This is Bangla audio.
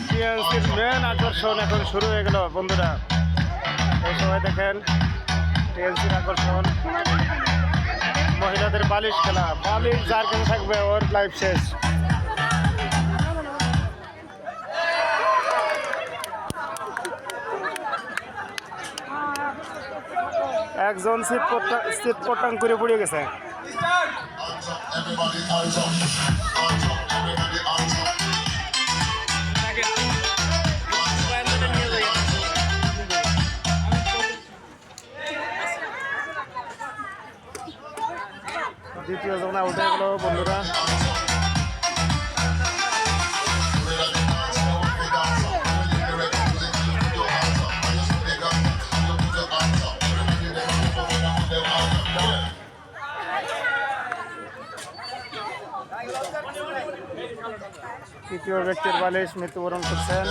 টিএনসির মেন আকর্ষণ এখন শুরু হয়ে গেল বন্ধুরা। এই সময় দেখেন টিএনসির আকর্ষণ মহিলাদের বালিশ খেলা। বালিশ যার কাছে থাকবে ওর লাইফ শেষ। একজন শীত পটাং করে পড়ে গেছে। দ্বিতীয় জন আউট হয়ে গেল বন্ধুরা। তৃতীয় ব্যক্তির বালিশ মৃত্যুবরণ করছেন।